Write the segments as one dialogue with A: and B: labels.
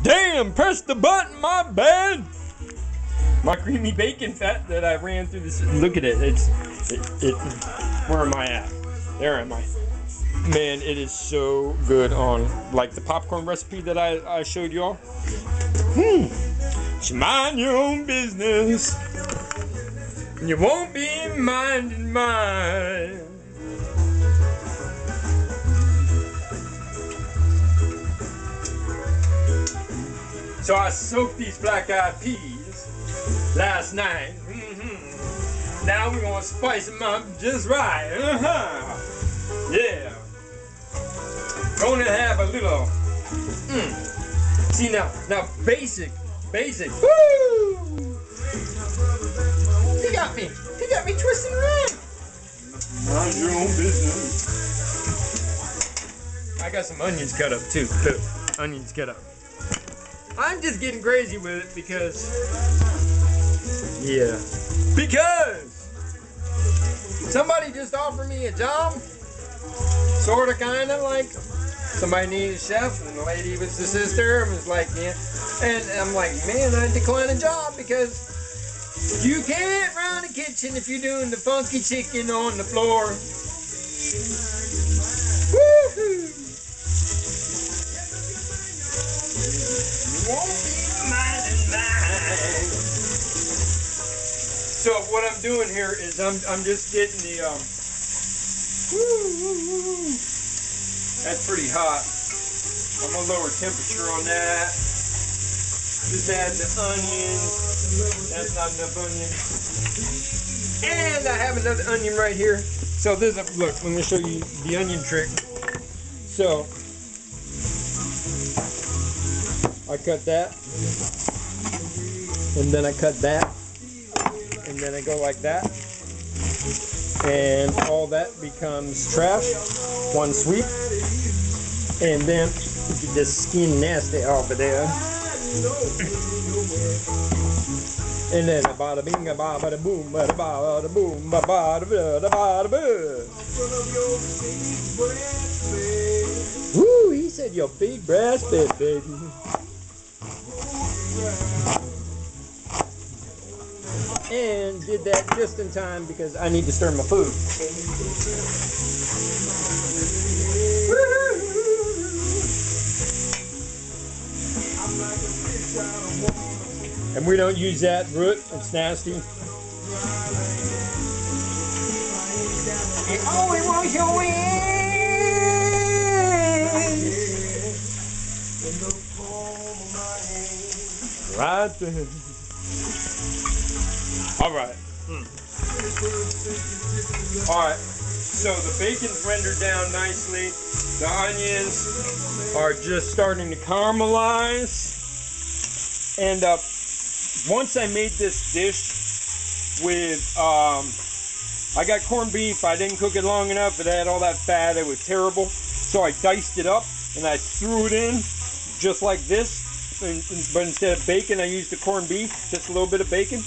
A: Damn, press the button, my bad. My creamy bacon fat that I ran through this. Look at it. Where am I at? There am I. Man, it is so good on like the popcorn recipe that I showed y'all. You mind your own business. You won't be minding mine. So I soaked these black-eyed peas last night. Now we're gonna spice them up just right. Yeah. Gonna have a little. See now basic. Woo! He got me twisting around. Mind your own business. I got some onions cut up too. Onions cut up. I'm just getting crazy with it because somebody just offered me a job, sorta, kinda like somebody needed a chef, and the lady was the sister and was like, yeah, and I'm like, man, I declined a job because you can't run a kitchen if you're doing the funky chicken on the floor. Woo-hoo. So what I'm doing here is I'm just getting the that's pretty hot. I'm gonna lower temperature on that. Just add the onions. That's not enough onion. And I have another onion right here. So this is look. Let me show you the onion trick. So I cut that, and then I cut that, and then I go like that, and all that becomes trash, one sweep, and then the skin nasty off of there, and then a bada bing, a bada boom, bada bada boom, bada bada bada bada. Woo! He said your big brass bed, baby. And did that just in time because I need to stir my food. And we don't use that root, it's nasty. Oh, it won't show in. Right there. Alright. Alright. So the bacon's rendered down nicely. The onions are just starting to caramelize. And once I made this dish with I got corned beef. I didn't cook it long enough. It had all that fat. It was terrible. So I diced it up and I threw it in just like this. But instead of bacon, I used the corned beef, just a little bit of bacon.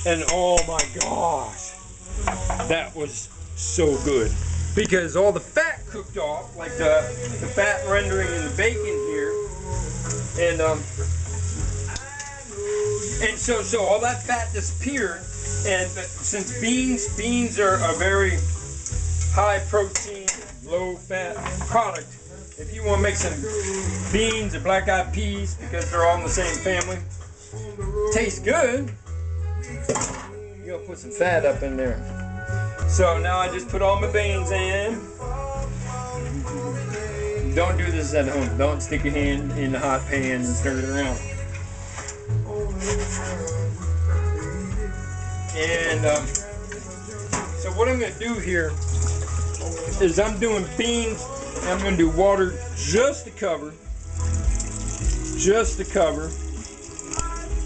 A: And oh my gosh, that was so good. Because all the fat cooked off, like the fat rendering in the bacon here. And so all that fat disappeared. And since beans are a very high protein, low fat product, if you want to make some beans or black-eyed peas, because they're all in the same family, tastes good, you gotta put some fat up in there. So now I just put all my beans in. Don't do this at home. Don't stick your hand in the hot pan and stir it around. And so what I'm gonna do here is I'm doing beans. I'm going to do water just to cover.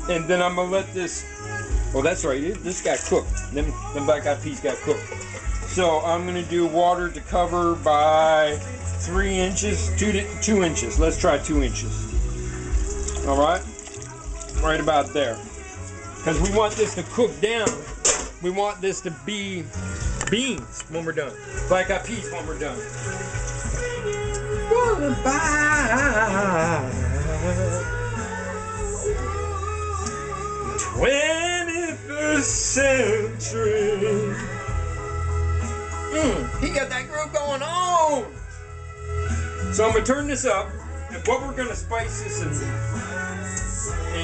A: And then I'm going to let this, well, that's right, this got cooked. Them black-eyed peas got cooked. So I'm going to do water to cover by 3 inches, 2 inches. Let's try 2 inches. All right? Right about there. Because we want this to cook down. We want this to be beans when we're done. Black-eyed peas when we're done. Goodbye. So I'm gonna turn this up, and what we're gonna spice this in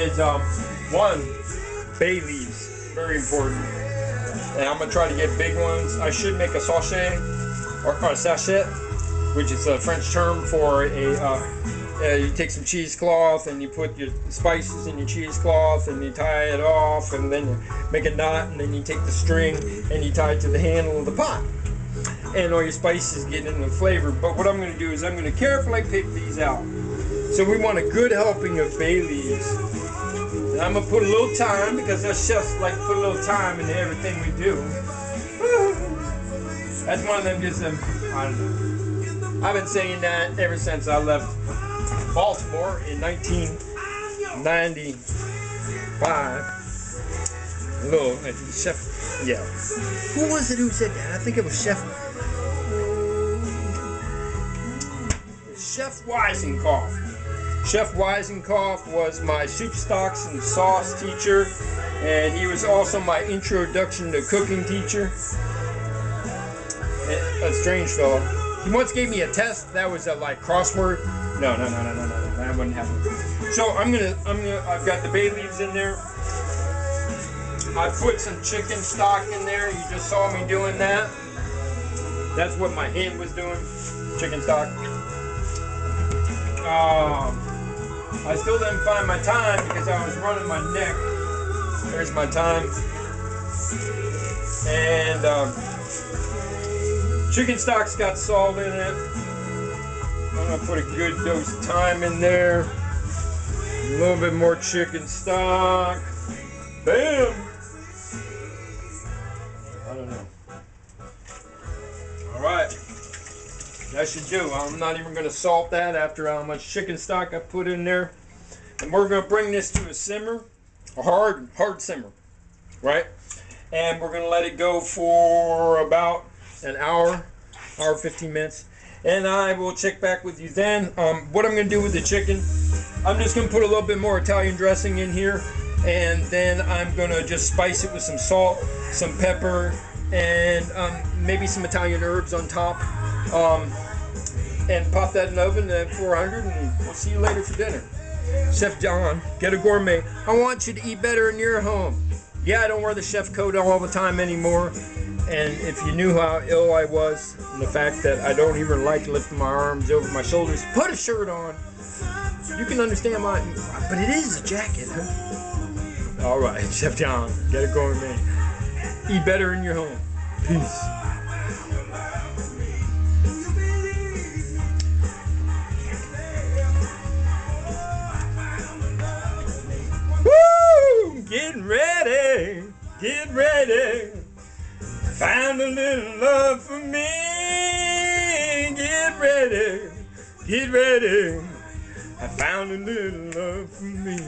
A: is one, bay leaves, very important. And I'm gonna try to get big ones. I should make a sachet or a sachet, which is a French term for you take some cheesecloth and you put your spices in your cheesecloth and you tie it off, and then you make a knot, and then you take the string and you tie it to the handle of the pot, and all your spices get into the flavor. But what I'm going to do is I'm going to carefully pick these out. So we want a good helping of bay leaves. And I'm going to put a little thyme, because us chefs like to put a little thyme into everything we do. That's one of them, just I don't know. I've been saying that ever since I left Baltimore in 1995. Little chef, yeah. Who was it who said that? I think it was Chef Weisenkopf. Chef Weisenkopf was my soup stocks and sauce teacher, and he was also my introduction to cooking teacher. A strange fellow. He once gave me a test that was like crossword. No, that wouldn't happen. So I've got the bay leaves in there. I put some chicken stock in there. You just saw me doing that. That's what my hand was doing. Chicken stock. I still didn't find my thyme because I was running my neck. There's my thyme. And chicken stock's got salt in it. I'm gonna put a good dose of thyme in there. A little bit more chicken stock. Bam! I don't know. Alright. That should do. I'm not even gonna salt that after how much chicken stock I put in there. And we're gonna bring this to a simmer. A hard simmer. Right? And we're gonna let it go for about an hour 15 minutes, and I will check back with you then. What I'm going to do with the chicken, I'm just going to put a little bit more Italian dressing in here, and then I'm going to just spice it with some salt, some pepper, and maybe some Italian herbs on top, and pop that in the oven at 400, and we'll see you later for dinner. Chef John, Ghetto Gourmet. I want you to eat better in your home. Yeah, I don't wear the chef coat all the time anymore. And if you knew how ill I was, and the fact that I don't even like lifting my arms over my shoulders, put a shirt on. You can understand my, but it is a jacket, huh? All right, Chef John, Ghetto Gourmet. Eat better in your home. Peace. Woo! Getting ready. Get ready. Found a little love for me. Get ready. Get ready. I found a little love for me.